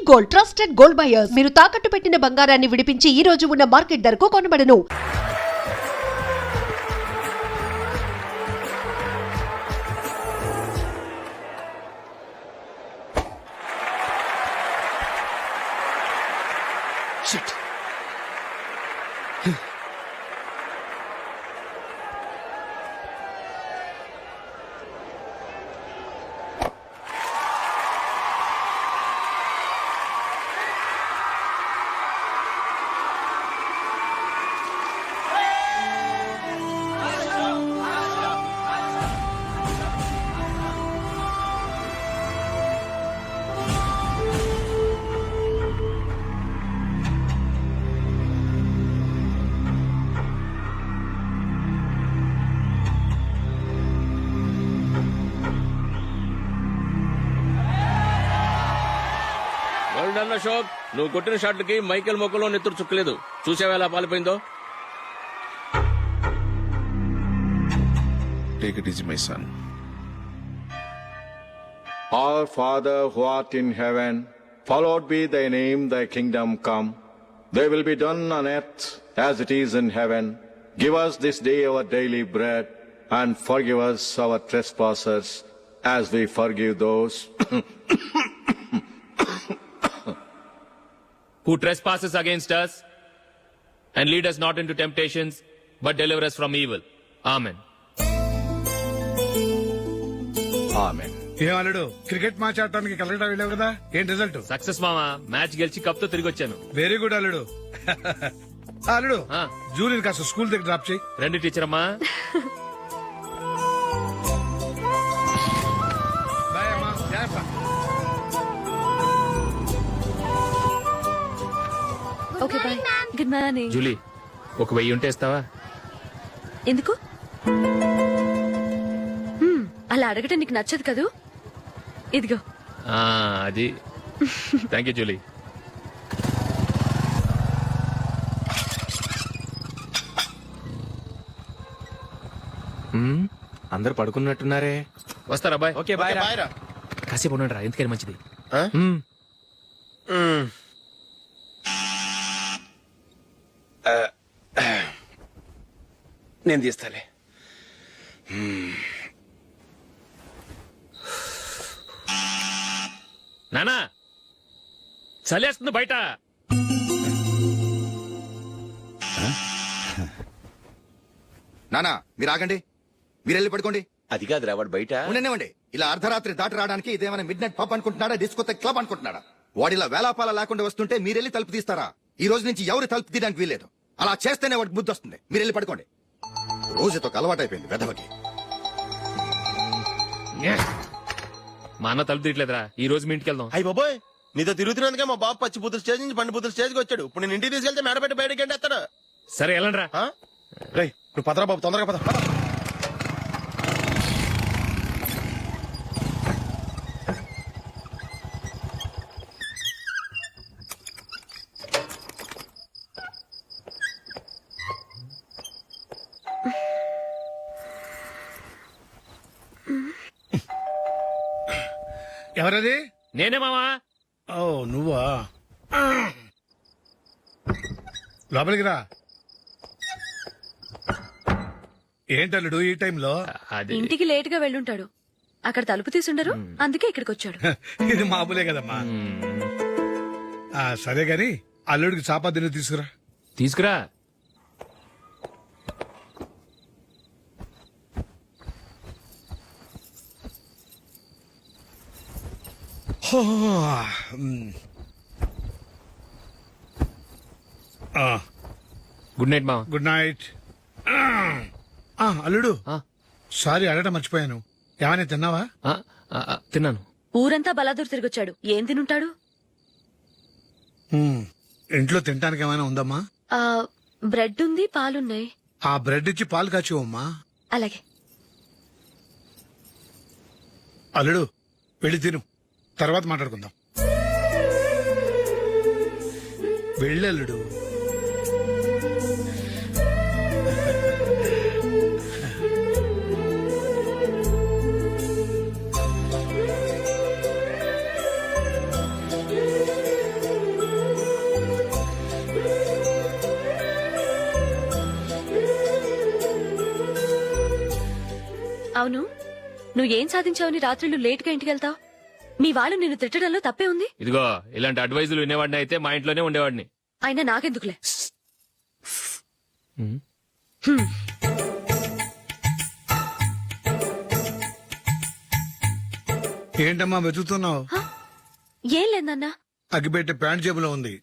Gold, trusted gold buyers. మీరు తాకట్టు పెట్టిన బంగారాన్ని విడిపించి ఈ రోజు ఉన్న మార్కెట్ ధరకు కొనబడను. Shit. అశోక్, నువ్వు కొట్టిన షాట్లకి మైకేల్ మొక్కలో నెత్తురు చుక్కలేదు. చూసావా ఎలా పాలిపోయిందో? Take it easy, my son. Our Father who art in heaven, hallowed be thy name, thy kingdom come. Thy will be done on earth as it is in heaven. Give us this day our daily bread, and forgive us our trespasses as we forgive those who trespasses against us, and lead us not into temptations, but deliver us from evil. Amen. Amen. ఏం అల్లుడు, cricket match ఆడటానికి కలకటా వెళ్ళావు కదా, ఏం result? Success మామా, match గెలిచి cup తో తిరిగి వచ్చాను. వెరీ గుడ్ అల్లుడు. అల్లుడు, జూలిని కాస్త స్కూల్ దగ్గర డ్రాప్ చేయి. రండి టీచర్ అమ్మా. బాయ్ అమ్మా, జాగ్రత్త. Okay bye. Good morning. Julie, ఒక 1000 ఉంటే ఇస్తావా? ఎందుకు? అలా అడగటం నీకు నచ్చదు కదూ. ఇదిగో. అది. Thank you Julie. అందరు పడుకున్నట్టున్నారే. వస్తారా బాయ్? ఓకే బాయ్ రా. కాసేపు ఉండండి రా, ఎందుకని మంచిది. నేను తీస్తాలే. నానా, చలేస్తుంది బయట. నానా మీరు ఆగండి, మీరెళ్ళి పడుకోండి. అది కాదు రావాడు బయట ఉండనివ్వండి. ఇలా అర్ధరాత్రి దాటి రావడానికి ఇదేమైనా మిడ్ నైట్ పబ్ అనుకుంటున్నాడా, డిస్కోతే క్లబ్ అనుకుంటున్నాడా? వాడిలా వేలాపాల లేకుండా వస్తుంటే మీరెళ్ళి తలుపు తీస్తారా? ఈ రోజు నుంచి ఎవరు తలుపు తీయడానికి వీల్లేదు. అలా చేస్తేనే వాడికి బుద్ధి వస్తుంది. మీరెళ్ళి పడుకోండి. రోజుతో అలవాటైపోయింది వెధవకి. మా అన్న తలుపు తీయట్లేదురా, ఈ రోజు మీ ఇంటికి వెళ్దాం. అయ్యి బాబోయ్, నీతో తిరుగుతున్నందుకే మా బాబు పచ్చి బుద్ధుల స్టేజ్ నుంచి పండు బుద్ధుల స్టేజ్కి వచ్చాడు. ఇప్పుడు నేను ఇంటికి తీసుకెళ్తే మేడపెట్టి బయటకి ఎండేస్తాడు. సరే వెళ్ళండి రా. రేయ్, నువ్వు పదరా బాబు, తొందరగా పద. ఎవరది? నేనే మామా. ఓ నువ్వా? లోపలికి రా. ఏంటల్లుడు ఈ టైంలో? ఇంటికి లేట్ గా వెళ్ళుంటాడు. అక్కడ తలుపు తీసుండరు, అందుకే ఇక్కడికి వచ్చాడు. ఇది మామూలే కదమ్మా. సరే గాని అల్లుడికి చాపాదిని తీసుకురా. తీసుకురా. గుడ్ నైట్ మామ. Good night. అల్లుడు, సారీ అడగటం మర్చిపోయాను. ఏమైనా తిన్నావా? తిన్నాను. ఊరంతా బలాదూర్ తిరిగొచ్చాడు, ఏం తినుంటాడు? ఇంట్లో తినడానికి ఏమైనా ఉందమ్మా? బ్రెడ్ ఉంది, పాలున్నాయి. ఆ బ్రెడ్ ఇచ్చి పాలు కాచివమ్మా. అలాగే. అల్లుడు, వెళ్ళి తిను, తర్వాత మాట్లాడుకుందాం. వెళ్ళల్లుడు. అవును, నువ్వేం సాధించావని రాత్రులు లేట్ గా ఇంటికి వెళ్తావు? మీ వాళ్ళు నిన్ను తిట్టడంలో తప్పే ఉంది. ఇదిగో ఇలాంటి అడ్వైజులు వినేవాడిని అయితే మా ఇంట్లోనే ఉండేవాడిని. అయినా నాకెందుకులే. ఏంటమ్మా వెతుకుతున్నావు? ఏం లేదన్నా. అగ్గిపెట్టే ప్యాంట్ జేబులో ఉంది.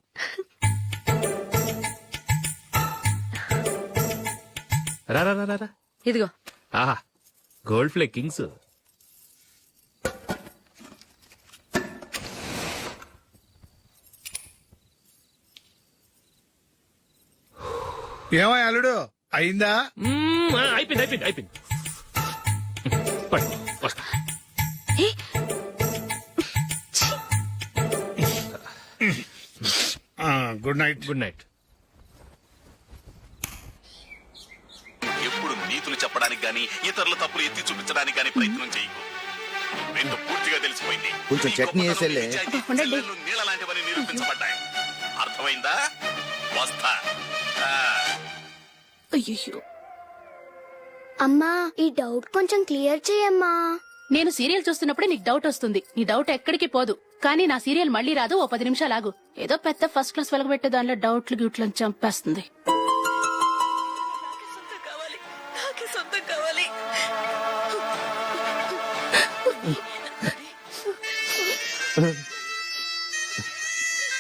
రా రా రా రా, రా. ఇదిగో. ఆహా, గోల్డ్ ఫ్లే కింగ్స్. ఏమో అల్లుడు అయిందా? అయిపోయింది అయిపోయింది అయిపోయింది. పట్టు, వస్తా. ఏ, గుడ్ నైట్. Good night. ఎప్పుడు నీతులు చెప్పడానికి గాని ఇతరుల తప్పులు ఎత్తి చూపించడానికి గాని ప్రయత్నం చేయకు. రెండు పూర్తిగా తెలిసిపోయింది. కొంచెం నీ చట్నీ గొప్పతనం, వేసేలే. నిజాయితీ, చెల్లెళ్ళు నీళ్ళ లాంటివని నిరూపించబడ్డాయి. అర్థమైందా? వస్తా. అయ్యో. అమ్మా, ఈ డౌట్ కొంచెం క్లియర్ చేయమ్మా. నేను సీరియల్ చూస్తున్నప్పుడే నీకు డౌట్ వస్తుంది. నీ డౌట్ ఎక్కడికి పోదు. కానీ నా సీరియల్ మళ్ళీ రాదు. ఓ 10 నిమిషాలు ఆగు. ఏదో పెద్ద ఫస్ట్ క్లాస్ వెలగబెట్టే దానిలో డౌట్లు గ్యూట్లను చంపేస్తుంది. నాకే సొంతం కావాలి.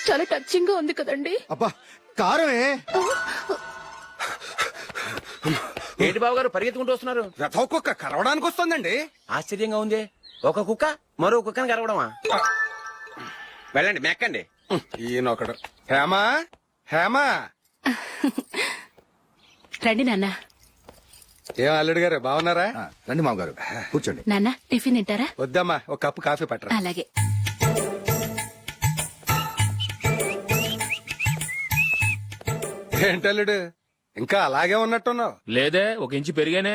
చాలా టచింగ్ గా ఉంది కదండి. అబ్బా కారమే. ఏంటి బాబు గారు పరిగెత్తుకుంటూ వస్తున్నారు? రథం కుక్క కరవడానికి వస్తుందండి. ఆశ్చర్యంగా ఉంది. ఒక కుక్క మరో కుక్కని కరవడమా? వెళ్ళండి, మెక్కండి. ఈయనొకడు. హేమా, హేమా. రండి నాన్న. ఏం అల్లుడు గారు బాగున్నారా? రండి మామగారు కూర్చోండి. నాన్న టిఫిన్ తింటారా? వద్దమ్మా, ఒక కప్పు కాఫీ పట్టరా. అలాగే. ఏంటల్లుడు ఇంకా అలాగే ఉన్నట్టున్నావు? లేదే, ఒక ఇంచు పెరిగానే.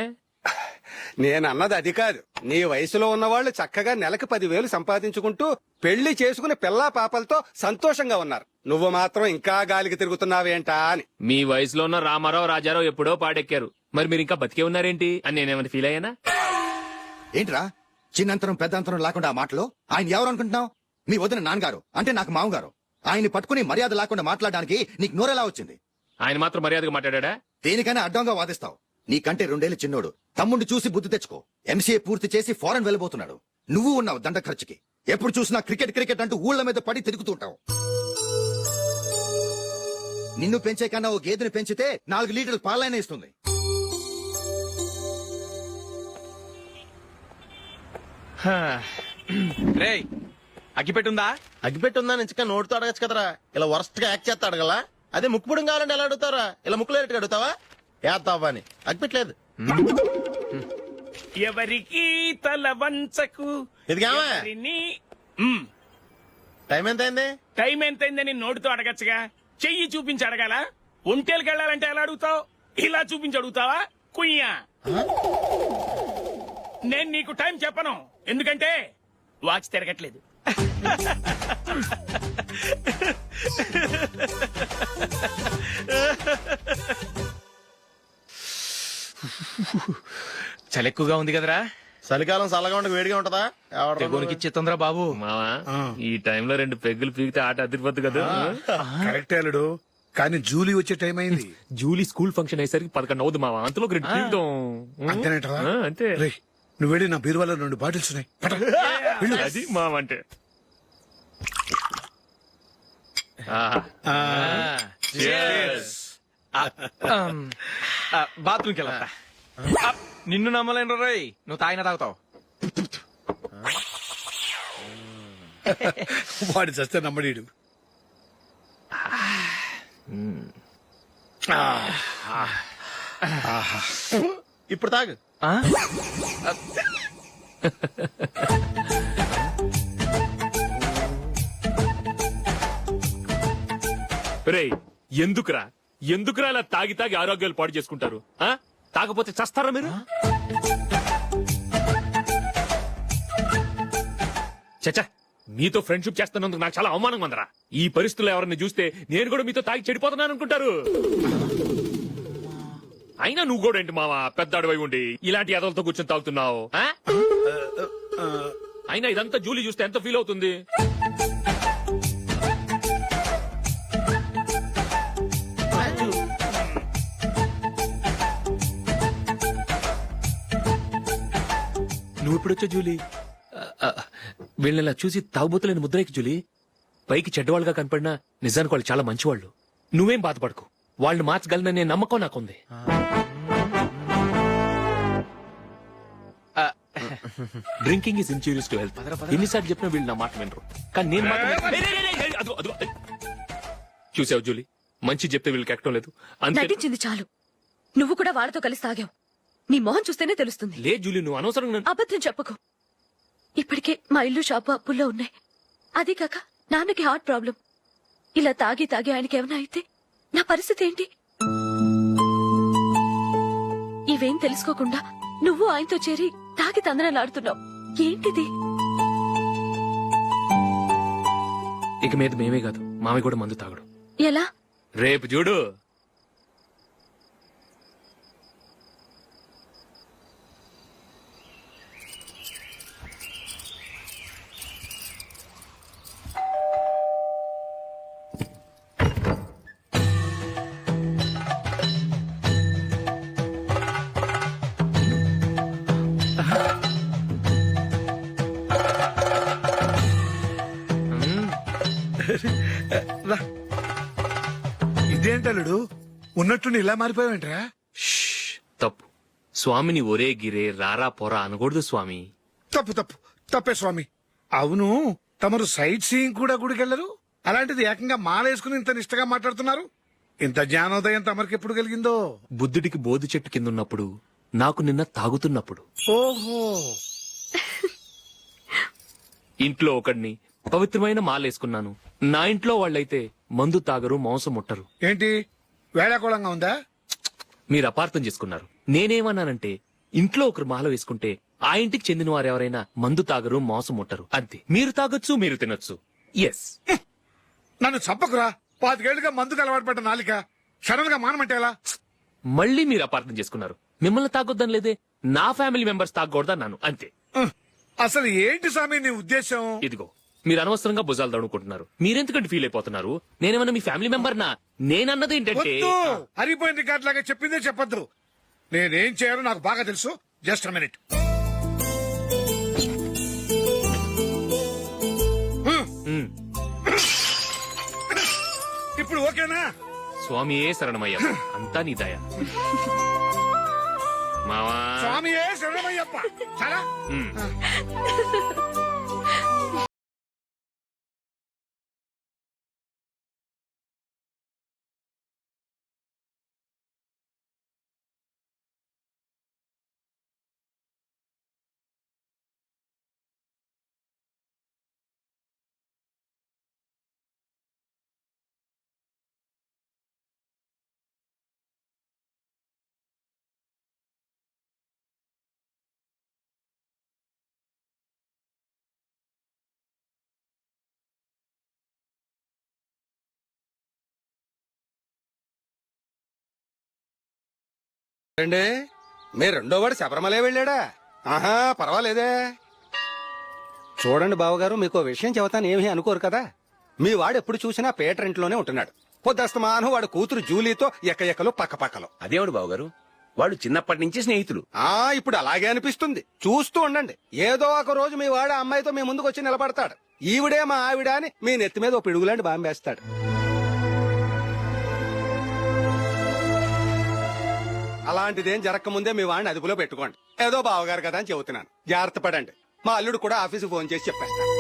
నేను అన్నది అది కాదు. నీ వయసులో ఉన్నవాళ్ళు చక్కగా నెలకు 10,000 సంపాదించుకుంటూ పెళ్లి చేసుకుని పిల్లా పాపలతో సంతోషంగా ఉన్నారు. నువ్వు మాత్రం ఇంకా గాలికి తిరుగుతున్నావేంటా అని. మీ వయసులో ఉన్న రామారావు రాజారావు ఎప్పుడో పాడెక్కారు. మరి మీరు ఇంకా బతికే ఉన్నారేంటి అని నేనేమైనా ఫీల్ అయ్యానా? ఏంట్రా చిన్నంతరం పెద్దంతరం లేకుండా ఆ మాటలు? ఆయన ఎవరు అనుకుంటున్నావు? మీ వదిన నాన్నగారు, అంటే నాకు మామగారు. ఆయన్ని పట్టుకుని మర్యాద లేకుండా మాట్లాడడానికి నీకు నోరెలా వచ్చింది? ఆయన మాత్రం మర్యాదగా మాట్లాడా? దేనికైనా అడ్డంగా వాదిస్తావు. నీకంటే 2 ఏళ్లు చిన్నోడు. తమ్ముడిని చూసి బుద్ధి తెచ్చుకో. ఎంసీఏ పూర్తి చేసి ఫారెన్ వెళ్ళబోతున్నాడు. నువ్వు ఉన్నావు దండ ఖర్చుకి. ఎప్పుడు చూసినా క్రికెట్ క్రికెట్ అంటూ ఊళ్ల మీద పడి తిరుగుతుంటావు. నిన్ను పెంచే కన్నా ఓ గేదెని పెంచితే 4 లీటర్లు పాలైనా ఇస్తుంది. రేయ్, అగ్గిపెట్టుందా? అగ్గిపెట్టుందా నుంచి నోటితో అడగచ్చు కదరా. ఇలా వరస్ట్ గా యాక్ట్ చేస్తా అడగలా? అదే ముక్కుపుడం కావాలంటే ఎలా అడుగుతారా? ఇలా ముక్కులేటట్టు అడుగుతావా? ఏత్తావా అని. అగ్గిపెట్టలేదు. ఎవరికి తల వంచకు. ఇదిగామా టైం ఎంత అయింది? టైం ఎంతైందని నోటితో అడగచ్చుగా. చెయ్యి చూపించి అడగాల? ఒంటేలకు వెళ్ళాలంటే ఎలా అడుగుతావు? ఇలా చూపించి అడుగుతావా? కుయ్యా. నేను నీకు టైం చెప్పను, ఎందుకంటే వాచ్ తిరగట్లేదు. చలి ఎక్కువగా ఉంది కదరా? చలికాలం చల్లగా ఉండక వేడిగా ఉంటదా? తెగోనికి తొందర బాబు. మావా, ఈ టైంలో 2 పెగ్గులు పీకితే ఆట అదిరిపోద్దు కదా. కరెక్ట్ అల్లుడు, కానీ జూలీ వచ్చే టైం అయింది. జూలీ స్కూల్ ఫంక్షన్ అయ్యేసరికి 11 అవుతుంది మావా. అంతలో 2 పీకుతాం. అంతేనేటవా? అంతే. రేయ్, నువ్వు వెళ్ళి నా బీరువాలో 2 బాటిల్స్ ఉన్నాయి. పట. వెళ్ళు. అది మావ అంటే. బాత్రూమ్కి వెళ్ళా. నిన్ను నమ్మలేను రోయ్, నువ్వు తాగినా తాగుతావు. వాడి చస్తే నమ్మడీడు. ఇప్పుడు తాగు. రేయ్, ఎందుకురా ఇలా తాగి తాగి ఆరోగ్యాలు పాడు చేసుకుంటారు? తాగపోతే చస్తారా మీరు? చచ్చా, మీతో ఫ్రెండ్షిప్ చేస్తున్నందుకు నాకు చాలా అవమానంగా ఉందరా. ఈ పరిస్థితుల్లో ఎవరిని చూస్తే నేను కూడా మీతో తాగి చెడిపోతున్నాను అనుకుంటారు. అయినా నువ్వు కూడా ఏంటి మావా పెద్ద అడవై ఉండి ఇలాంటి ఎదలతో కూర్చొని తాగుతున్నావు ఆ? అయినా ఇదంతా జూలీ చూస్తే ఎంత ఫీల్ అవుతుంది? నువ్వు ఇప్పుడొచ్చా జూలీ? వీళ్ళని చూసి తాగుబోతులేని ముద్రేకి జూలీ. పైకి చెడ్డవాళ్ళుగా కనపడినా నిజానికి వాళ్ళు చాలా మంచివాళ్ళు. నువ్వేం బాధపడకు, వాళ్ళని మార్చగలననే నమ్మకం నాకుంది. Drinking is injurious to health. ఎన్నిసార్లు చెప్పినా వీళ్ళు నా మాట వినరు, కానీ నేను మాత్రం చూసావు జూలీ, మంచి చెప్తే వీళ్ళకి ఎక్కడం లేదు. అంతే. నటించింది చాలు. నువ్వు కూడా వాళ్ళతో కలిసి తాగావు. నీ మొహం చూస్తేనే తెలుస్తుంది. లే జూలీ, నువ్వు అనవసరంగా అబద్ధం చెప్పకు. ఇప్పటికే మా ఇల్లు షాపు అప్పుల్లో ఉన్నాయి. అదే కాక నాన్నకి హార్ట్ ప్రాబ్లం. ఇలా తాగి తాగి ఆయనకి ఏమైనా అయితే నా పరిస్థితి ఏంటి? ఇవేం తెలుసుకోకుండా నువ్వు ఆయనతో చేరి తాగి తందనాలాడుతున్నావు. ఏంటిది? ఇక మీద మేమే కాదు, మామి కూడా మందు తాగడు. ఎలా? రేపు చూడు. ఇదేంటలుడు ఉన్నట్టుండి ఇలా మారిపోయావేంట్రా? తప్పు. స్వామిని ఒరే గిరే రారా పోరా అనకూడదు స్వామి. తప్పు తప్పు తప్పే స్వామి. అవును, తమరు సైట్ సీయింగ్ కూడా గుడికెళ్లరు, అలాంటిది ఏకంగా మాలేసుకుని ఇంత నిష్టగా మాట్లాడుతున్నారు. ఇంత జ్ఞానోదయం తమరికి ఎప్పుడు కలిగిందో? బుద్ధుడికి బోధి చెట్టు కింద ఉన్నప్పుడు, నాకు నిన్న తాగుతున్నప్పుడు. ఓహో. ఇంట్లో ఒకడిని పవిత్రమైన మాలేసుకున్నాను. నా ఇంట్లో వాళ్ళైతే మందు తాగరు, మాంసం ముట్టరు. ఏంటి వేళాకోళంగా ఉందా? మీరు అపార్థం చేసుకున్నారు. నేనేమన్నానంటే, ఇంట్లో ఒకరు మాల వేసుకుంటే ఆ ఇంటికి చెందిన వారు ఎవరైనా మందు తాగరు, మాంసం ముట్టరు అంతే. మీరు తాగొచ్చు, మీరు తినొచ్చు. ఎస్. నన్ను చంపకురా. 5 ఏళ్లుగా మందుకు అలవాటు పడ్డ నాలిక సడన్ గా మానమంటే ఎలా? మళ్ళీ మీరు అపార్థం చేసుకున్నారు. మిమ్మల్ని తాగొద్దని లేదే, నా ఫ్యామిలీ మెంబర్స్ తాగకూడదన్నాను అంతే. అసలు ఏంటి స్వామి నీ ఉద్దేశం? ఇదిగో, మీరు అనవసరంగా భుజాలు దడుకుంటున్నారు. మీరెందుకంటే ఫీల్ అయిపోతున్నారు? నేనేమన్నా మీ ఫ్యామిలీ మెంబర్ నా? నేనన్నది ఏంటంటే, హరిపోయిన రికార్డ్ లాగా చెప్పిందే చెప్పొద్దు. నేనేం చేయాలో నాకు బాగా తెలుసు. Just minute. ఇప్పుడు ఓకేనా? స్వామియే శరణమయ్య, అంతా నీ దయ. మావా, స్వామియే శరణమయ్యప్ప. చాలా అండి, మీ రెండో వాడు శబరిమలే వెళ్ళాడా? ఆహా, పర్వాలేదే. చూడండి బావగారు, మీకు విషయం చెబుతాను, ఏమీ అనుకోరు కదా. మీ వాడు ఎప్పుడు చూసినా పేటర్ ఇంట్లోనే ఉంటున్నాడు. పొద్దస్తమానం వాడు కూతురు జూలీతో ఎక్కలు పక్కపక్కలు. అదేవాడు బావగారు, వాళ్ళు చిన్నప్పటి నుంచి స్నేహితులు. ఇప్పుడు అలాగే అనిపిస్తుంది. చూస్తూ ఉండండి, ఏదో ఒక రోజు మీ వాడు అమ్మాయితో మీ ముందుకు వచ్చి నిలబడతాడు. ఈవిడే మా ఆవిడ అని మీ నెత్తి మీద ఓ పిడుగులాంటి బాంబేస్తాడు. అలాంటిదేం జరగకముందే మీ వాడిని అదుపులో పెట్టుకోండి. ఏదో బావగారు కదా అని చెబుతున్నాను, జాగ్రత్త పడండి. మా అల్లుడు కూడా ఆఫీసు ఫోన్ చేసి చెప్పేస్తాను.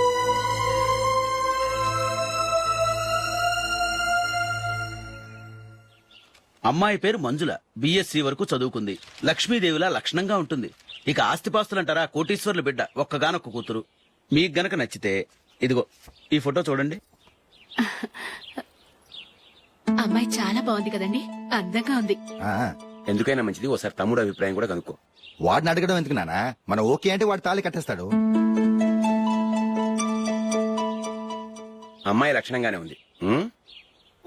అమ్మాయి పేరు మంజుల, బిఎస్సి వరకు చదువుకుంది. లక్ష్మీదేవిలా లక్షణంగా ఉంటుంది. ఇక ఆస్తిపాస్తులంటారా, కోటీశ్వర్ల బిడ్డ, ఒక్కగానొక్క కూతురు. మీకు గనక నచ్చితే ఇదిగో ఈ ఫోటో చూడండి. అమ్మాయి చాలా బాగుంది కదండి, అందంగా ఉంది. ఎందుకైనా మంచిది ఒకసారి తమ్ముడు అభిప్రాయం కూడా కనుక్కో. వాడిని అడగడం ఎందుకు నానా? మన ఓకే అంటే వాడు తాళి కట్టేస్తాడు. అమ్మాయి లక్షణంగానే ఉంది.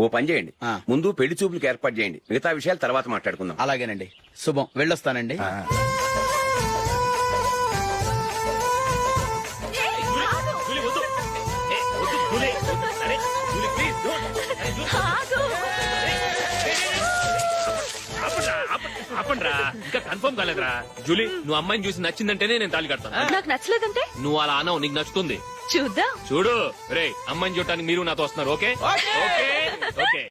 ఓ పని చేయండి, ఆ. ముందు పెళ్లి చూపులకు ఏర్పాటు చేయండి, మిగతా విషయాలు తర్వాత మాట్లాడుకుందాం. అలాగేనండి. శుభం, వెళ్ళొస్తానండి. జూలీ, వద్దు. ఏ, వద్దు, జూలీ. అరే, జూలీ, ప్లీజ్, don't. అరే, జూలీ. ఆపండ్రా, ఇంకా కన్ఫర్మ్ కాలేదురా. జూలీ, నువ్వు అమ్మాయిని చూసి నచ్చిందంటేనే నేను తాళి కడతాను. నాకు నచ్చలేదంటే నువ్వు అలా అనవు, నీకు నచ్చుతుంది. చూద్దాం. చూడు రే, అమ్మాయిని చూడటానికి మీరు నాతో వస్తున్నారు. Okay okay okay.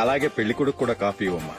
అలాగే పెళ్లి కొడుకు కూడా కాఫీ ఇవ్వమ్మా.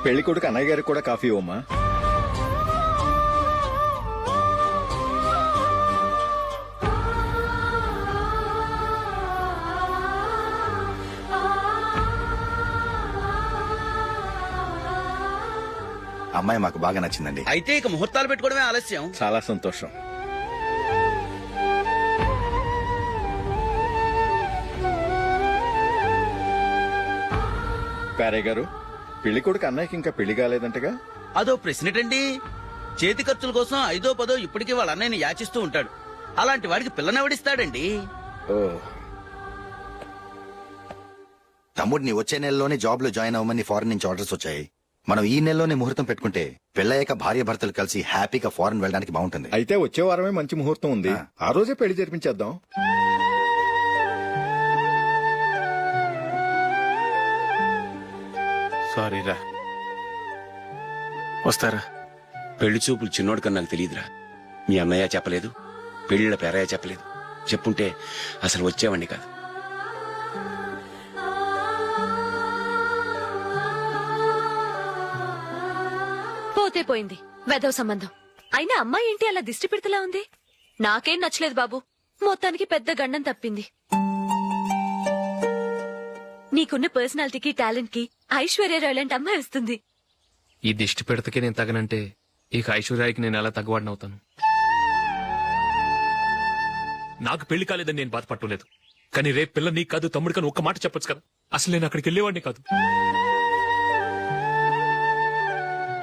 పెళ్లి కొడుకు అన్నయ్య గారికి కూడా కాఫీ ఇవ్వమ్మా. అమ్మాయి మాకు బాగా నచ్చిందండి. అయితే ఇక ముహూర్తాలు పెట్టుకోవడమే ఆలస్యం. చాలా సంతోషం. పేరయ్య గారు, పెళ్లి కొడుకు అన్నయ్యకి ఇంకా పెళ్లి కాలేదంటగా? అదో ప్రశ్నటండి. చేతి ఖర్చుల కోసం 5దో 10దో ఇప్పటికీ వాళ్ళ అన్నయ్యని యాచిస్తూ ఉంటాడు. అలాంటి వాడికి పిల్లనెవడిస్తాడండి? ఓ, తమ్ముడిని వచ్చే నెలలోనే జాబ్ లో జాయిన్ అవ్వమని ఫారెన్ నుంచి ఆర్డర్స్ వచ్చాయి. మనం ఈ నెలలోనే ముహూర్తం పెట్టుకుంటే పెళ్ళయ్యాక భార్య భర్తలు కలిసి హ్యాపీగా ఫారెన్ వెళ్ళడానికి బాగుంటుంది. అయితే వచ్చే వారమే మంచి ముహూర్తం ఉంది, ఆ రోజే పెళ్లి జరిపించేద్దాం. సారీరా, వస్తారా? పెళ్లి చూపులు చిన్నోడు కన్నా నాకు తెలియదురా. మీ అన్నయ్య చెప్పలేదు, పెళ్లిళ్ళ పేరయ్య చెప్పలేదు. చెప్పుంటే అసలు వచ్చేవాడిని కాదు. పోతే పోయింది వెధవ సంబంధం. అయినా అమ్మాయి ఏంటి అలా దిష్టి పెడతలా ఉంది? నాకేం నచ్చలేదు బాబు. మొత్తానికి పెద్ద గండం తప్పింది. నీకున్న పర్సనాలిటీకి టాలెంట్ కి ఐశ్వర్యరాయ్ లాంటి అమ్మాయి వస్తుంది. ఈ దిష్టి పెడతకే నేను తగనంటే ఇక ఐశ్వర్యానికి నేను ఎలా తగ్గవాడినవుతాను? నాకు పెళ్లి కాలేదని నేను బాధపడలేదు, కానీ రేపు పిల్ల నీకు కాదు తమ్ముడు కానీ ఒక్క మాట చెప్పొచ్చు కదా. అసలు నేను అక్కడికి వెళ్ళేవాడిని కాదు.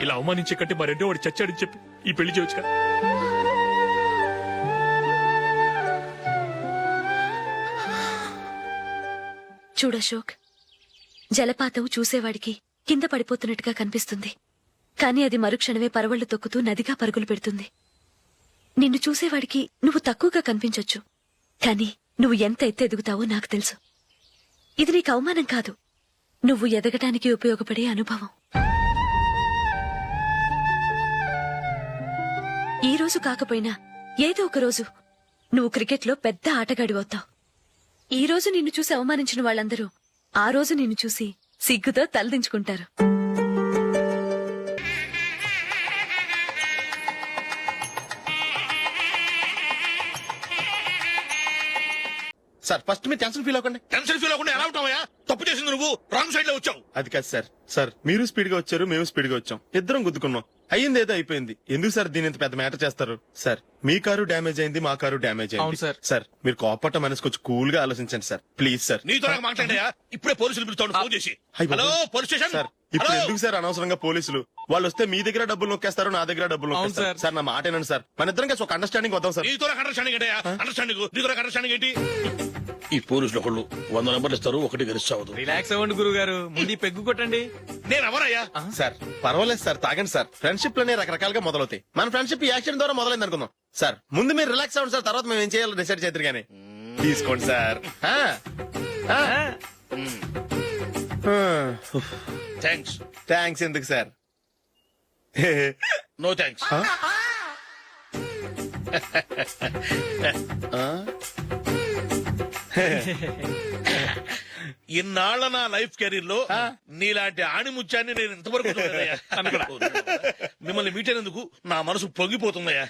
ఇలా అవమానించే కంటే మా రెండో వాడు చచ్చాడని చెప్పి ఈ పెళ్లి చేయొచ్చు కదా. చూడశోక్, జలపాతం చూసేవాడికి కింద పడిపోతున్నట్టుగా కనిపిస్తుంది, కానీ అది మరుక్షణమే పరవళ్లు తొక్కుతూ నదిగా పరుగులు పెడుతుంది. నిన్ను చూసేవాడికి నువ్వు తక్కువగా కనిపించొచ్చు, కానీ నువ్వు ఎంత ఎత్తు ఎదుగుతావో నాకు తెలుసు. ఇది నీకు అవమానం కాదు, నువ్వు ఎదగటానికి ఉపయోగపడే అనుభవం. ఈ రోజు కాకపోయినా ఏదో ఒక రోజు నువ్వు క్రికెట్లో పెద్ద ఆటగాడివవుతావు. ఈ రోజు నిన్ను చూసి అవమానించిన వాళ్ళందరూ ఆ రోజు నిన్ను చూసి సిగ్గుతో తలదించుకుంటారు. సార్, ఫస్ట్ మీరు టెన్షన్ ఫీల్ అవ్వకండి. టెన్షన్ ఫీల్ అవ్వకుండా ఎలా ఉంటావా? తప్పు చేసింది నువ్వు, రాంగ్ సైడ్ లో వచ్చావు. అది కాదు సార్. సార్, మీరు స్పీడ్ గా వచ్చారు, మేము స్పీడ్ గా వచ్చాం, ఇద్దరం గుద్దుకున్నాం. అయ్యింది ఏదో అయిపోయింది. ఎందుకు సార్ దీని ఇంత పెద్ద మ్యాటర్ చేస్తారు? సార్, మీ కారు డ్యామేజ్ అయింది, మా కారు డ్యామేజ్ అయింది. సార్, మీరు కోపట్ట మనసు కొంచెం కూల్ గా ఆలోచించండి సార్, ప్లీజ్ సార్. నీతో నాకు మాట్లాడాయా? ఇప్పుడే పోలీసులు పిలుస్తాను, ఫోన్ చేసి. Hello, police station. సార్, ఇప్పుడు ఎందుకు సార్ అనవసరంగా పోలీసులు? వాళ్ళు వస్తే మీ దగ్గర డబ్బులు నొక్కేస్తారు, నా దగ్గర డబ్బులు నొక్కేస్తారు. సార్, నా మాట ఏనండి సార్, మన ఇద్దరం కలిసి ఒక అండర్స్టాండింగ్ వద్దాం సార్. నీతో నాకు అండర్స్టాండింగ్ ఏంటయ్యా? అండర్స్టాండింగ్ నీతో నాకు అండర్స్టాండింగ్ ఏంటి? ఈ పోలీసులు ఒకళ్ళు 100 నెంబర్లు ఇస్తారు, ఒకటి గెలుస్తావదు. రిలాక్స్ అవ్వండి గురువు గారు, ముందు ఈ పెగ్గు కొట్టండి. నేను ఎవరయ్యా సార్? పర్వాలేదు సార్, తాగండి సార్. ఫ్రెండ్షిప్ లోనే రకరకాలుగా మొదలవుతాయి. మన ఫ్రెండ్షిప్ ఈ యాక్షన్ ద్వారా మొదలైంది అనుకుందాం. సార్ ముందు మీరు రిలాక్స్ అవ్వండి సార్, తర్వాత మేము ఏం చేయాలో డిసైడ్ చేద్దరు కానీ. తీసుకోండి సార్. థ్యాంక్స్. థ్యాంక్స్ ఎందుకు సార్? No thanks. ఇన్నాళ్ల నా లైఫ్ కెరీర్ లో నీలాంటి ఆణిముత్యాన్ని నేను ఇంతవరకు చూడలేదయ్యా. మిమ్మల్ని మీట్ అయినందుకు నా మనసు పొంగిపోతుందయ్యా.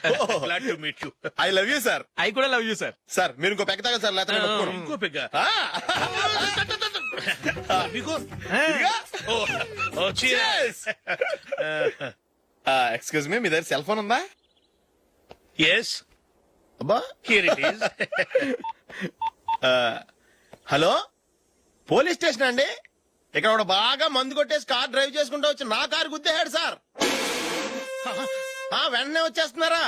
Glad to meet you. I love you sir. I కూడా లవ్ యూ సార్. సార్ మీరు ఇంకో పెక్క తాగండి సార్, లేకపోతే నేను ఒప్పుకోను. ఇంకో పెగ్గ మీకు. ఎక్స్క్యూజ్ మీ, మీ దగ్గర సెల్ ఫోన్ ఉందా? ఎస్, అబ్బా, here it is. Hello, police station అండి. ఇక్కడ ఒకడు బాగా మందు కొట్టేసి కార్ డ్రైవ్ చేసుకుంటూ వచ్చి నా కారు గుద్దేశాడు సార్. వెంటనే వచ్చేస్తున్నారా?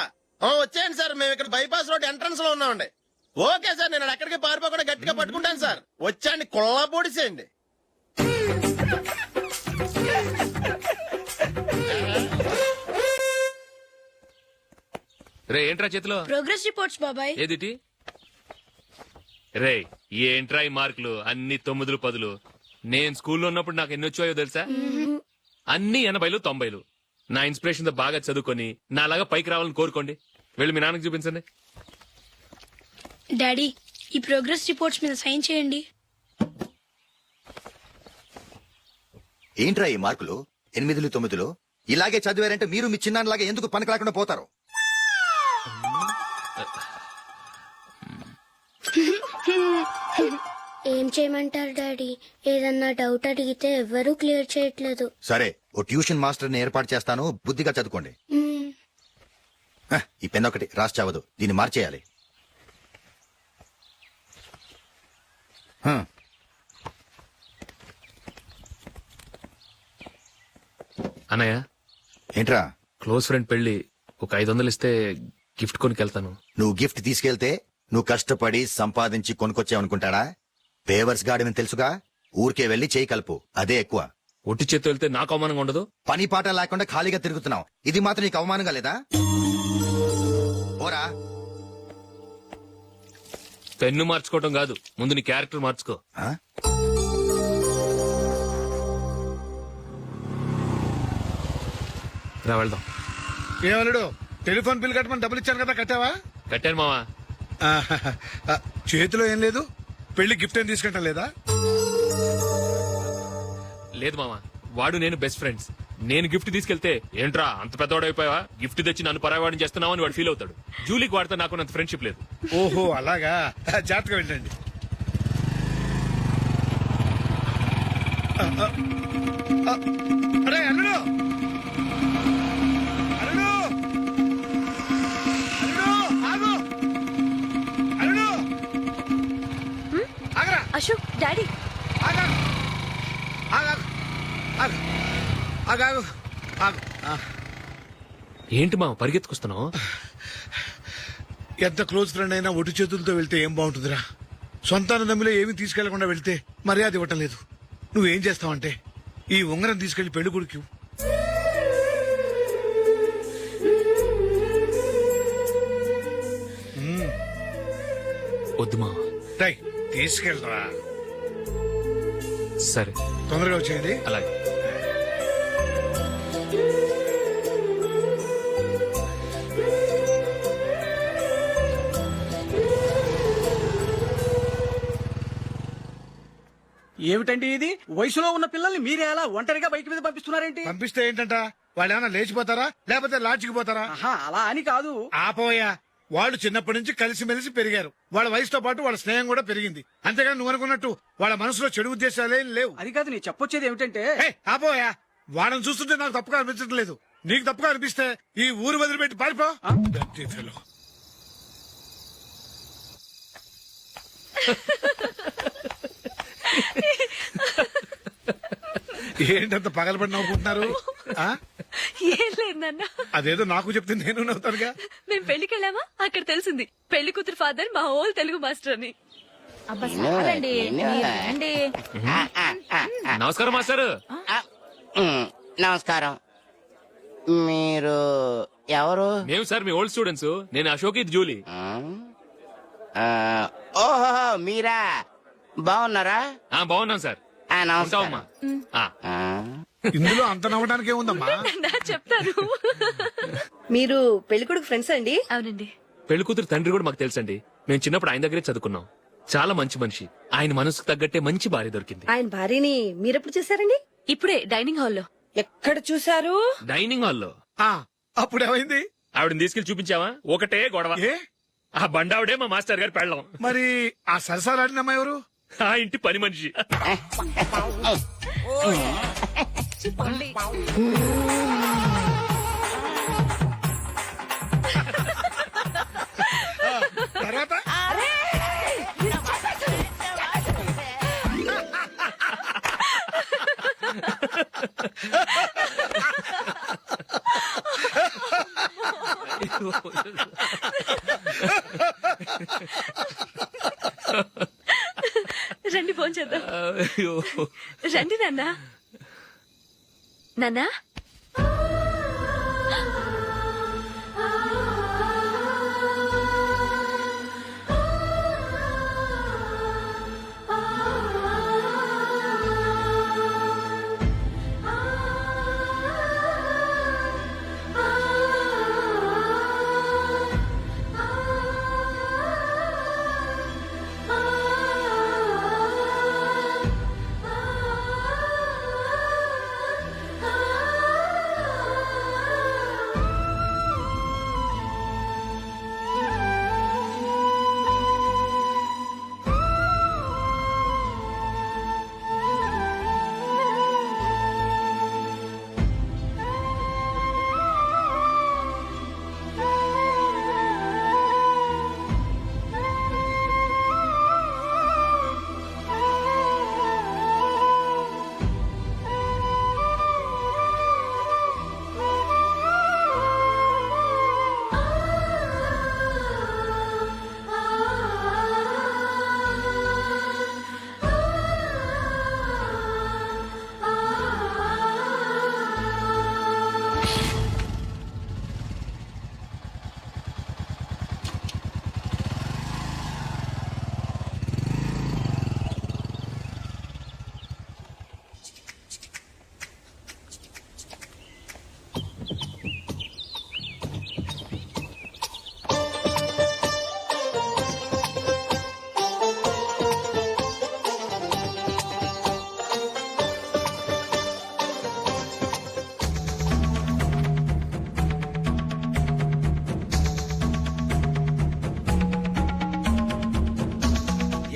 వచ్చేయండి సార్, మేము ఇక్కడ బైపాస్ రోడ్ ఎంట్రన్స్ లో ఉన్నామండి. ఓకే సార్, నేను ఎక్కడికి పారిపోకుండా గట్టిగా పట్టుకుంటాను సార్. వచ్చాండి, కుళ్ళ పొడిసేయండి. రే ఏంట్రా చేతిలో? ప్రోగ్రెస్ రిపోర్ట్స్ బాబాయ్. ఏదిటి? రే ఏంట్రా ఈ మార్కులు అన్ని 9, 10? నేను స్కూల్లో ఉన్నప్పుడు నాకు ఎన్ని వచ్చాయో తెలుసా? అన్ని 80, 90. నా ఇన్స్పిరేషన్ తో బాగా చదువుకొని నాలాగా పైకి రావాలని కోరుకోండి. వెళ్ళి మీ నాన్నకి చూపించండి. డాడీ, ఈ ప్రోగ్రెస్ రిపోర్ట్స్ మీద సైన్ చేయండి. ఏంట్రా ఈ మార్కులు 8, 9? ఇలాగే చదివారంటే మీరు మీ చిన్నాన్నలాగా ఎందుకు పనికి రాకుండా పోతారు? ఏం చేయమంటారు డాడీ? ఏదన్నా డౌట్ అడిగితే ఎవ్వరూ క్లియర్ చేయట్లేదు. సరే, ఓ ట్యూషన్ మాస్టర్ ని ఏర్పాటు చేస్తాను, బుద్ధిగా చదువుకోండి. ఈ పెన్ ఒకటి రాసి చావదు, దీన్ని మార్చేయాలి. అన్నయ్య, ఏంట్రా? క్లోజ్ ఫ్రెండ్ పెళ్లి, ఒక 500 ఇస్తే గిఫ్ట్ కొనుకెళ్తాను. నువ్వు గిఫ్ట్ తీసుకెళ్తే నువ్వు కష్టపడి సంపాదించి కొనుక్కొచ్చావనుకుంటాడా? పేవర్స్ గాడమని తెలుసుగా, ఊరికే వెళ్లి చేయి కలుపు, అదే ఎక్కువ. ఒట్టి చేత్తో వెళ్తే నాకు అవమానంగా ఉండదు? పని పాట లేకుండా ఖాళీగా తిరుగుతున్నావు, ఇది మాత్రం నీకు అవమానంగా లేదా? ఓరా. పెన్ను మార్చుకోవటం కాదు, ముందు నీ క్యారెక్టర్ మార్చుకో. ఆ? రా వెళ్దాం. ఏమన్నాడు? టెలిఫోన్ బిల్ కట్టమని డబ్బులు ఇచ్చాను కదా, కట్టావా? కట్టాను మావా. చేతిలో ఏం లేదు, పెళ్లి గిఫ్ట్ ఏం తీసుకుంటా లేదా? లేదు మావా, వాడు నేను బెస్ట్ ఫ్రెండ్స్. నేను గిఫ్ట్ తీసుకెళ్తే ఏంట్రా అంత పెద్దవాడైపోయావా, గిఫ్ట్ తెచ్చి నన్ను పరాయవాడిని చేస్తున్నావు అని వాడు ఫీల్ అవుతాడు. జూలీకి వాడితే నాకు అంత ఫ్రెండ్షిప్ లేదు. ఓహో అలాగా, జాగ్రత్తగా వెళ్ళండి. అరే అల్లుడు, అల్లుడు, అల్లుడు, ఆగు, అల్లుడు, ఆగరా, అశోక్, డాడీ. ఆగా, ఆగా, ఆగు, ఆగాగు, ఆగు. ఏంటి మావ పరిగెత్తుకొస్తున్నావు? ఎంత క్లోజ్ ఫ్రెండ్ అయినా ఒటి చేతులతో వెళ్తే ఏం బాగుంటుందిరా? సొంతాన నమ్మిలో ఏమీ తీసుకెళ్లకుండా వెళ్తే మర్యాద ఇవ్వటం లేదు. నువ్వేం చేస్తావంటే ఈ ఉంగరం తీసుకెళ్లి పెళ్లి కొడుకు. వద్దు మావ. తీసుకెళ్ళరా. సరే, తొందరగా వచ్చేయండి. అలాగే. ఏమిటండి ఇది? వయసులో ఉన్న పిల్లల్ని మీరే అలా ఒంటరిగా బయట మీద పంపిస్తున్నారేంటి? పంపిస్తే ఏంటంట, వాళ్ళు ఏమైనా లేచిపోతారా లేకపోతే లాడ్జికి పోతారా? అలా అని కాదు. ఆపోయా, వాళ్ళు చిన్నప్పటి నుంచి కలిసిమెలిసి పెరిగారు. వాళ్ళ వయసుతో పాటు వాళ్ళ స్నేహం కూడా పెరిగింది. అంతేగాని నువ్వు అనుకున్నట్టు వాళ్ళ మనసులో చెడు ఉద్దేశాలేం లేవు. అది కాదు, నేను చెప్పొచ్చేది ఏమిటంటే, ఆపోయా, వాళ్ళని చూస్తుంటే నాకు తప్పుగా అనిపించడం లేదు. నీకు తప్పుగా అనిపిస్తే ఈ ఊరు వదిలిపెట్టి పారిపో. Dirty fellow. ఏంటంత పగలబడి నవ్వుకుంటున్నారు? ఏం లేదు నాన్న. అదేదో నాకు చెప్తే నేను నవ్వుతానుగా. మేము పెళ్లికెళ్ళామా, అక్కడ తెలిసింది పెళ్లి కూతురు ఫాదర్ మా ఓల్ తెలుగు మాస్టర్ అని. నమస్కారం మాస్టర్. నమస్కారం. మీరు ఎవరు? మేము సార్ మీ ఓల్డ్ స్టూడెంట్స్. నేను అశోక్, ఇది జూలీ. ఓహో మీరా, బాగున్నారా? బాగున్నాం సార్. ఉంటావమ్మా. ఇందులో అంత నవ్వడానికి ఏముందమ్మా? చెప్తాను. మీరు పెళ్లికొడుకు ఫ్రెండ్స్ అండి? అవునండి. పెళ్లి కూతురు తండ్రి కూడా మాకు తెలుసండి. మేము చిన్నప్పుడు ఆయన దగ్గరే చదువుకున్నాం. చాలా మంచి మనిషి. ఆయన మనసుకు తగ్గట్టే మంచి భార్య దొరికింది. ఆయన భార్యని మీరెప్పుడు చూసారండి? ఇప్పుడే డైనింగ్ హాల్లో. ఎక్కడ చూసారు? డైనింగ్ హాల్లో. అప్పుడు ఏమైంది? ఆవిడని తీసుకెళ్లి చూపించావా? ఒకటే గొడవ. ఏ ఆ బండావిడే మా మాస్టర్ గారు పెళ్ళం. మరి ఆ సరసాలాడిన అమ్మాయి ఎవరు? ఆ ఇంటి పని మనిషి. తర్వాత రండి ఫోన్ చేద్దాం. రండి నాన్న. నాన్నా,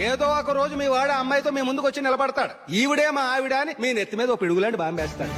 ఏదో ఒక రోజు మీ వాడు అమ్మాయితో మీ ముందుకు వచ్చి నిలబడతాడు. ఈవిడే మా ఆవిడ అని మీ నెత్తి మీద ఓ పిడుగులాంటి బాంబేస్తాడు.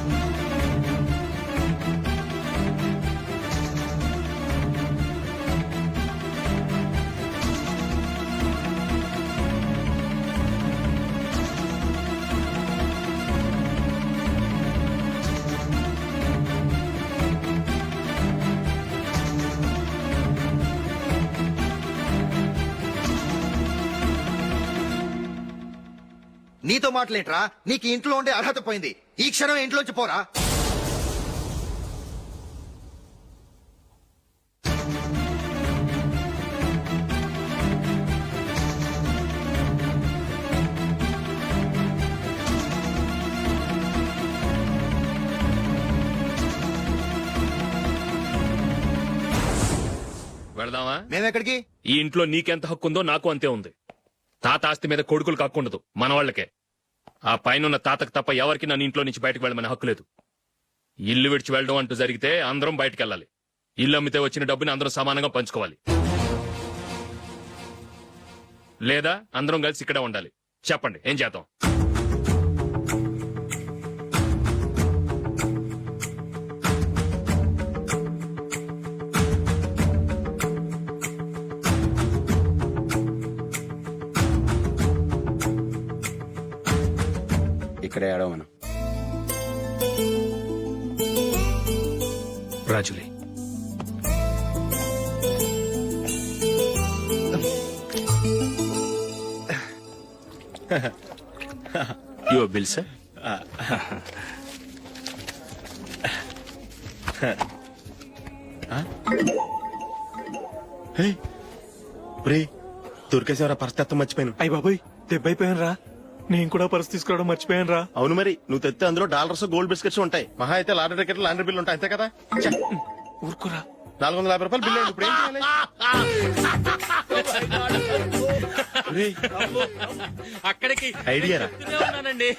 నీతో మాటలేంట్రా? నీకు ఇంట్లో ఉండే అర్హత పోయింది. ఈ క్షణం ఇంట్లోంచి పోరా. వెళదామా? మేమెక్కడికి? ఈ ఇంట్లో నీకెంత హక్కు ఉందో నాకు అంతే ఉంది. తాత ఆస్తి మీద కొడుకులు కాకుండదు, మన వాళ్ళకే. ఆ పైన తాతకు తప్ప ఎవరికి నన్ను ఇంట్లో నుంచి బయటకు వెళ్ళమని హక్కు లేదు. ఇల్లు విడిచి వెళ్ళడం అంటూ జరిగితే అందరం బయటకు వెళ్ళాలి. ఇల్లు అమ్మితే వచ్చిన డబ్బుని అందరం సమానంగా పంచుకోవాలి. లేదా అందరం కలిసి ఇక్కడే ఉండాలి. చెప్పండి, ఏం చేద్దాం? ఇక్కడే ఆడమను. రాజులే, యువర్ బిల్ సార్. దొరికేసేవరా పరిస్థితి మర్చిపోయాను. అయ్య బాబాయ్ దెబ్బైపోయాను రా. నేను కూడా పర్స్ తీసుకురావడం మర్చిపోయాను రా. అవును మరి నువ్వు తెస్తే అందులో డాలర్స్ గోల్డ్ బిస్కెట్స్ ఉంటాయి. మహా అయితే లాటరీ టికెట్ లాండ్రీ బిల్లు ఉంటాయి అంతే కదా. ఛ, ఊరుకురా. 450 రూపాయలు బిల్లు అయింది. ఇప్పుడు ఏం చేయాలి? రేయ్, అక్కడికి ఐడియా రా. ఉన్నానండి.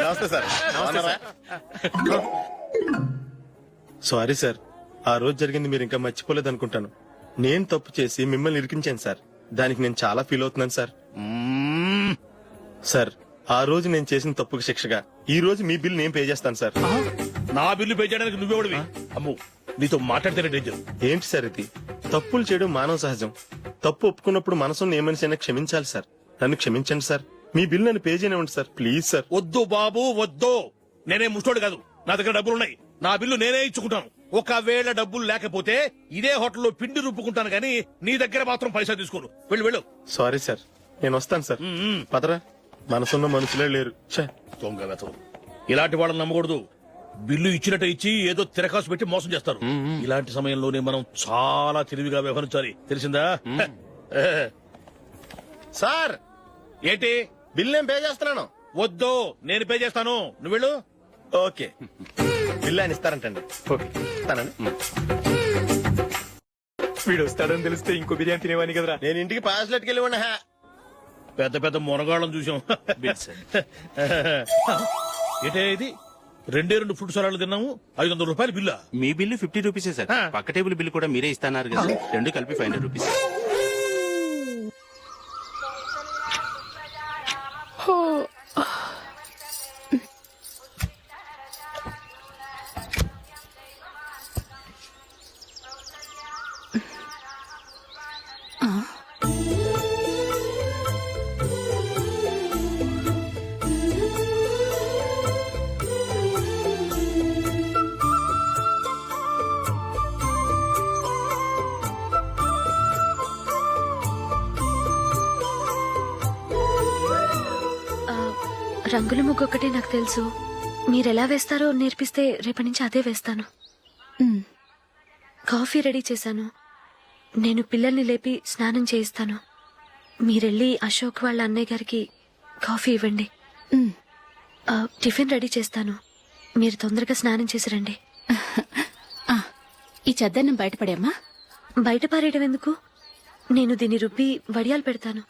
నమస్తే సార్. బాగున్నారా? సారీ సార్, ఆ రోజు జరిగింది మీరు ఇంకా మర్చిపోలేదు అనుకుంటాను. నేను తప్పు చేసి మిమ్మల్ని ఇరికించాను సార్. దానికి నేను చాలా ఫీల్ అవుతున్నాను సార్. సార్, ఆ రోజు నేను చేసిన తప్పుకి శిక్షగా ఈ రోజు మీ బిల్ నేను పే చేస్తాను సార్. నా బిల్లు పే చేయడానికి నువ్వెవడివి? అమ్ము, నీతో మాట్లాడితేనే డేంజర్. ఏంటి సార్ ఇది? తప్పులు చేయడం మానవ సహజం. తప్పు ఒప్పుకున్నప్పుడు మనసును ఏ మనిషి అయినా క్షమించాలి సార్. నన్ను క్షమించండి సార్. మీ బిల్ నన్ను పే చేయనివ్వండి సార్, ప్లీజ్ సార్. వద్దు బాబు వద్దు. నేనే ముష్టోడు కాదు, నా దగ్గర డబ్బులున్నాయి. నా బిల్లు నేనే ఇచ్చుకుంటాను. ఒకవేళ డబ్బులు లేకపోతే ఇదే హోటల్లో పిండి రుబ్బుకుంటాను గానీ నీ దగ్గర మాత్రం పైసా తీసుకోను. వెళ్ళు వెళ్ళు. సారీ సార్, నేను వస్తాను సార్. పదరా, మనసున్న మనుషులే లేరు. ఛే, దొంగ వెతవు. ఇలాంటి వాళ్ళని నమ్మకూడదు. బిల్లు ఇచ్చినట్టు ఇచ్చి ఏదో తిరకాసు పెట్టి మోసం చేస్తారు. ఇలాంటి సమయంలోనే మనం చాలా తెలివిగా వ్యవహరించాలి, తెలిసిందా? సార్ ఏంటి? బిల్ నేను పే చేస్తున్నాను. వద్దు, నేను పే చేస్తాను. నువ్వు వెళ్ళు. ఓకే, బిల్ ఆయన ఇస్తారంటండి. ఓకే, ఇస్తానండి. వీడు వస్తాడని తెలిస్తే ఇంకో బిర్యానీ తినేవాని కదరా. నేను ఇంటికి పాస్లెట్కి వెళ్ళి ఉన్నా. పెద్ద పెద్ద మునగాళ్ళం చూసాం. ఏటే ఇది? 2 ఫుడ్ సలాడ్లు తిన్నాము, 500 రూపాయలు బిల్లా? మీ బిల్లు 50 రూపీసే సార్. పక్క టేబుల్ బిల్లు కూడా మీరే ఇస్తాన్నారు కదా, రెండు కలిపి 500 రూపీస్. రంగుల ముగ్గు ఒకటే నాకు తెలుసు. మీరెలా వేస్తారో నేర్పిస్తే రేపటి నుంచి అదే వేస్తాను. కాఫీ రెడీ చేశాను. నేను పిల్లల్ని లేపి స్నానం చేయిస్తాను. మీరెళ్ళి అశోక్ వాళ్ళ అన్నయ్య గారికి కాఫీ ఇవ్వండి. టిఫిన్ రెడీ చేస్తాను. మీరు తొందరగా స్నానం చేసి రండి. ఈ చెద్దన్నం బయటపడేమ్మా. బయట పారేయడం ఎందుకు? నేను దీన్ని రుబ్బి వడియాలు పెడతాను.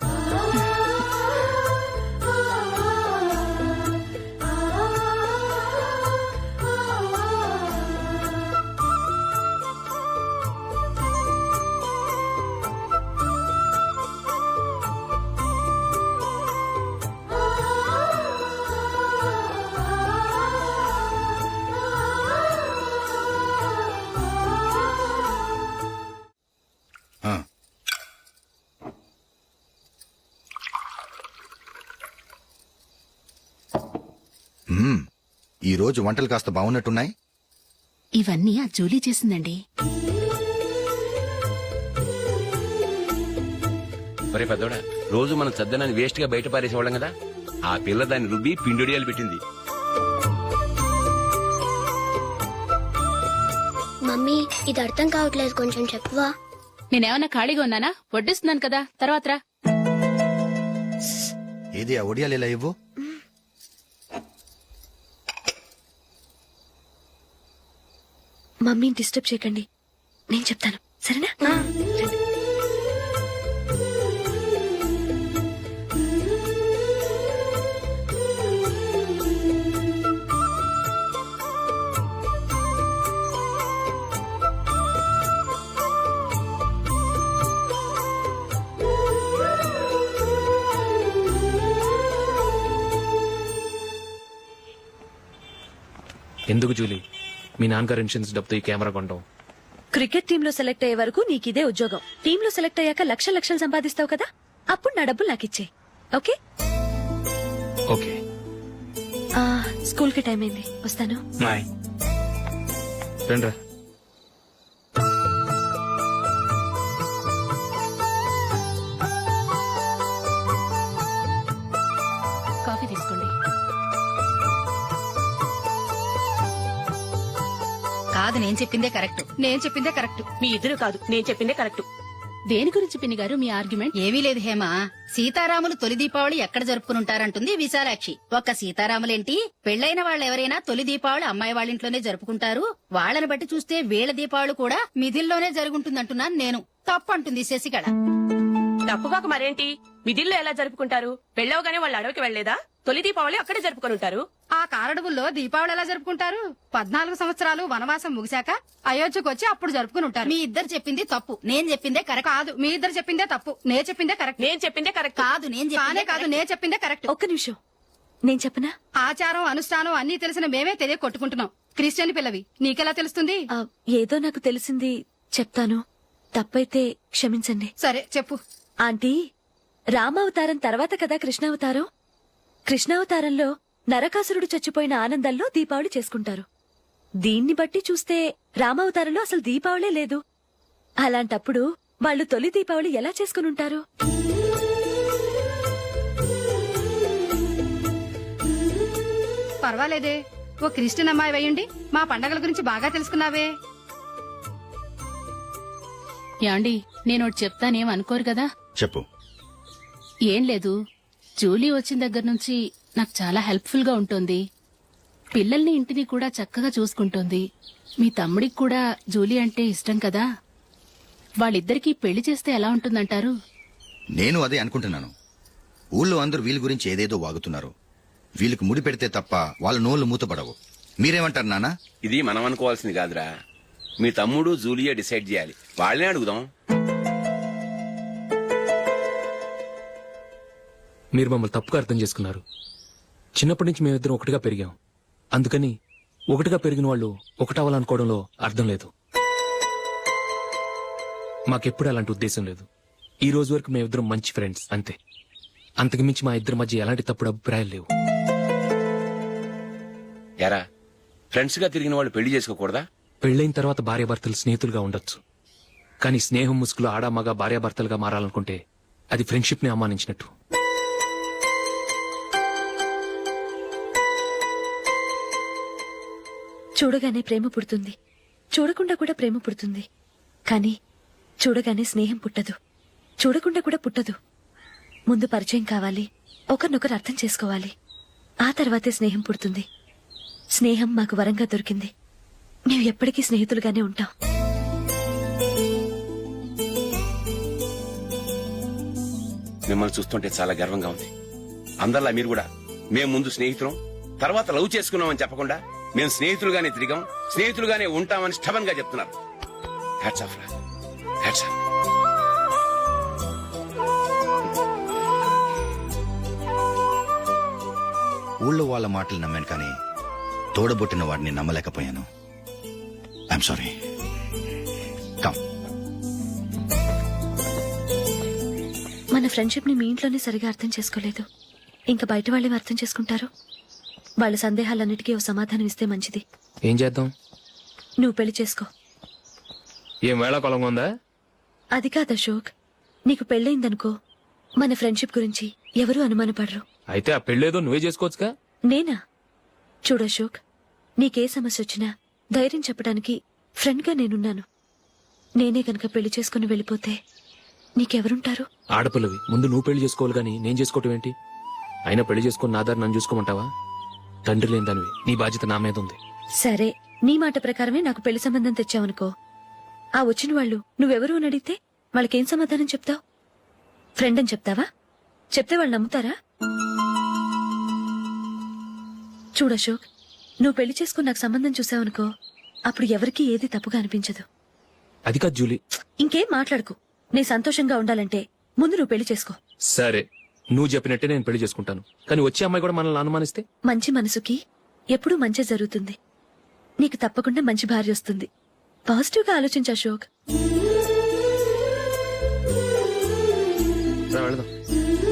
ఈ రోజు వంటలు కాస్త బాగున్నట్టున్నాయి. ఇవన్నీ ఆ జూలీ చేసిందండి. ఒరే పెద్దోడా, రోజు మనం చద్దనాన్ని వేస్ట్ గా బయట పారేసేవాళ్ళం కదా, ఆ పిల్ల దాన్ని రుబ్బి పిండొడియాలు పెట్టింది. మమ్మీ ఇది అర్థం కావట్లేదు, కొంచెం చెప్పువా. నేనేమన్నా ఖాళీగా ఉన్నానా? వడ్డిస్తున్నాను కదా, తర్వాత రా. ఏది ఆ ఒడియాలు ఇలా ఇవ్వు. మమ్మీని డిస్టర్బ్ చేయకండి, నేను చెప్తాను, సరేనా? రండి. ఎందుకు జూలీ, మీ నాన్నగారు ఇన్సూరెన్స్ డబ్బుతో ఈ కెమెరా కొంటాం? క్రికెట్ టీమ్ లో సెలెక్ట్ అయ్యే వరకు నీకిదే ఉద్యోగం. టీమ్ లో సెలెక్ట్ అయ్యాక లక్షలు సంపాదిస్తావు కదా, అప్పుడు నా డబ్బులు నాకిచ్చే. ఓకే? ఓకే. స్కూల్ కి టైం అయింది, వస్తాను. బాయ్. రండ్రా. కాదు నేను చెప్పిందే కరెక్ట్. నేను చెప్పిందే కరెక్ట్. మీ ఇద్దరు కాదు, నేను చెప్పిందే కరెక్ట్. దేని గురించి పిన్ని గారు మీ ఆర్గ్యుమెంట్? ఏమీ లేదు హేమ. సీతారాములు తొలి దీపావళి ఎక్కడ జరుపుకుంటారంటుంది విశాలాక్షి. ఒక్క సీతారాములేంటి, పెళ్లైన వాళ్ళెవరైనా తొలి దీపావళి అమ్మాయి వాళ్ళింట్లోనే జరుపుకుంటారు. వాళ్ళని బట్టి చూస్తే వీళ్ళ దీపావళి కూడా మిథిల్లోనే జరుగుంటుందంటున్నాను నేను. తప్పు అంటుంది శశికళ. తప్పుగాక మరేంటి, మిదిల్లో ఎలా జరుపుకుంటారు? పెళ్ళవగానే వాళ్ళు అడవికి వెళ్లేదా? తొలి దీపావళి అక్కడే జరుపుకొని ఉంటారు. ఆ కారడవుల్లో దీపావళి ఎలా జరుపుకుంటారు? 14 సంవత్సరాలు వనవాసం ముగిశాక అయోధ్యకు వచ్చి అప్పుడు జరుపుకుని ఉంటారు. మీ ఇద్దరు చెప్పింది తప్పు, నేను చెప్పిందే కరెక్ట్. కాదు, మీ ఇద్దరు చెప్పిందే తప్పు, నేను చెప్పిందే కరెక్ట్. నేను చెప్పిందే కరెక్ట్. కాదు, నేను చెప్పిందే కరెక్ట్. ఒక్క నిమిషం, నేను చెప్పనా? ఆచారం అనుష్ఠానం అన్ని తెలిసిన మేమే తెలియ కొట్టుకుంటున్నాం. క్రిస్టియన్ పిల్లవి, నీకెలా తెలుస్తుంది? ఏదో నాకు తెలిసింది చెప్తాను, తప్పైతే క్షమించండి. సరే చెప్పు. ఆంటీ, రామావతారం తర్వాత కదా కృష్ణావతారం. కృష్ణావతారంలో నరకాసురుడు చచ్చిపోయిన ఆనందంలో దీపావళి చేసుకుంటారు. దీన్ని బట్టి చూస్తే రామావతారంలో అసలు దీపావళే లేదు. అలాంటప్పుడు వాళ్ళు తొలి దీపావళి ఎలా చేసుకునుంటారు? పర్వాలేదే, ఓ క్రిస్టియన్ అమ్మాయి వేయండి, మా పండగల గురించి బాగా తెలుసుకున్నావే. యాండి, నేనోటి చెప్తానేం అనుకోరు కదా? చెప్పు. ఏం లేదు, జూలీ వచ్చిన దగ్గర నుంచి నాకు చాలా హెల్ప్ఫుల్ గా ఉంటుంది. పిల్లల్ని ఇంటిని కూడా చక్కగా చూసుకుంటుంది. మీ తమ్ముడికి కూడా జూలీ అంటే ఇష్టం కదా. వాళ్ళిద్దరికీ పెళ్లి చేస్తే ఎలా ఉంటుందంటారు? నేను అదే అనుకుంటున్నాను. ఊళ్ళో అందరూ వీళ్ళ గురించి ఏదేదో వాగుతున్నారు. వీళ్ళకి ముడి పెడితే తప్ప వాళ్ళ నోళ్లు మూతపడవు. మీరేమంటారు నాన్న? ఇది మనం అనుకోవాల్సింది కాదురా, మీ తమ్ముడు జూలియా డిసైడ్ చేయాలి. వాళ్ళనే అడుగుదాం. మీరు మమ్మల్ని తప్పుగా అర్థం చేసుకున్నారు. చిన్నప్పటి నుంచి మేమిద్దరం ఒకటిగా పెరిగాం. అందుకని ఒకటిగా పెరిగిన వాళ్ళు ఒకటవ్వాలనుకోవడంలో అర్థం లేదు. మాకెప్పుడు అలాంటి ఉద్దేశం లేదు. ఈ రోజు వరకు మేమిద్దరం మంచి ఫ్రెండ్స్ అంతే. అంతకుమించి మా ఇద్దరి మధ్య ఎలాంటి తప్పుడు అభిప్రాయాలు లేవు. ఎరా, ఫ్రెండ్స్ గా తిరిగిన వాళ్ళు పెళ్లి చేసుకోకూడదా? పెళ్లైన తర్వాత భార్యాభర్తలు స్నేహితులుగా ఉండొచ్చు. కానీ స్నేహం ముసుగులో ఆడా మగ భార్యాభర్తలుగా మారాలనుకుంటే అది ఫ్రెండ్షిప్ ని అవమానించినట్టు. చూడగానే ప్రేమ పుడుతుంది, చూడకుండా కూడా ప్రేమ పుడుతుంది. కానీ చూడగానే స్నేహం పుట్టదు, చూడకుండా కూడా పుట్టదు. ముందు పరిచయం కావాలి, ఒకరినొకరు అర్థం చేసుకోవాలి. ఆ తర్వాతే స్నేహం పుడుతుంది. స్నేహం మాకు వరంగా దొరికింది. మేము ఎప్పటికీ స్నేహితులుగానే ఉంటాం. మిమ్మల్ని చూస్తుంటే చాలా గర్వంగా ఉంది. అందరిలా మీరు కూడా మేము ముందు స్నేహితులం, తర్వాత లవ్ చేసుకున్నామని చెప్పకుండా మేము స్నేహితులుగానే తిరిగాం, స్నేహితులుగానే ఉంటామని స్టబన్ గా చెప్తున్నారు. హ్యాట్స్ ఆఫ్ రా, హ్యాట్స్ ఆఫ్. ఊళ్ళో వాళ్ళ మాటలు నమ్మాను, కానీ తోడబుట్టిన వాడిని నమ్మలేకపోయాను. I'm sorry. కమ్. మన ఫ్రెండ్షిప్ ని మీ ఇంట్లోనే సరిగా అర్థం చేసుకోలేదు, ఇంకా బయట వాళ్ళేం అర్థం చేసుకుంటారు? వాళ్ళ సందేహాలన్నిటికీ ఓ సమాధానం ఇస్తే మంచిది. ఏం చేద్దాం? నువ్వు పెళ్లి చేసుకో. ఏం వేళాకొలంగా ఉందా? అది కాదు అశోక్, నీకు పెళ్ళయిందనుకో, మన ఫ్రెండ్షిప్ గురించి ఎవరూ అనుమానపడరు. అయితే ఆ పెళ్ళేదో నువ్వే చేసుకోవచ్చుగా. నేనా? చూడు అశోక్, నీకే సమస్య వచ్చినా ధైర్యం చెప్పడానికి ఫ్రెండ్ గా నేనున్నాను. నేనే గనక పెళ్లి చేసుకుని వెళ్ళిపోతే నీకెవరుంటారు? ఆడపిల్లవి, ముందు నువ్వు పెళ్లి చేసుకోవాలి గానీ నేను చేసుకోవటం ఏంటి? అయినా పెళ్లి చేసుకుని నా దారి నన్ను చూసుకోమంటావా? తండ్రి లేని దానివి, నీ బాధ్యత నా మీద ఉంది. సరే, నీ మాట ప్రకారమే నాకు పెళ్లి సంబంధం తెచ్చావనుకో, ఆ వచ్చిన వాళ్ళు నువ్వెవరు అని అడిగితే వాళ్ళకేం సమాధానం చెప్తావు? ఫ్రెండ్ అని చెప్తావా? చెప్తే వాళ్ళు నమ్ముతారా? చూడు అశోక్, నువ్వు పెళ్లి చేసుకుని నాకు సంబంధం చూసావనుకో, అప్పుడు ఎవరికీ ఏది తప్పుగా అనిపించదు. అది కాదు జూలీ. ఇంకేం మాట్లాడుకు. నేను సంతోషంగా ఉండాలంటే ముందు నువ్వు పెళ్లి చేసుకో. సరే, నువ్వు చెప్పినట్టే నేను పెళ్లి చేసుకుంటాను. కానీ వచ్చే అమ్మాయి కూడా మనల్ని అనుమానిస్తే? మంచి మనసుకి ఎప్పుడూ మంచి జరుగుతుంది. నీకు తప్పకుండా మంచి భార్య వస్తుంది. పాజిటివ్ గా ఆలోచించు అశోక్.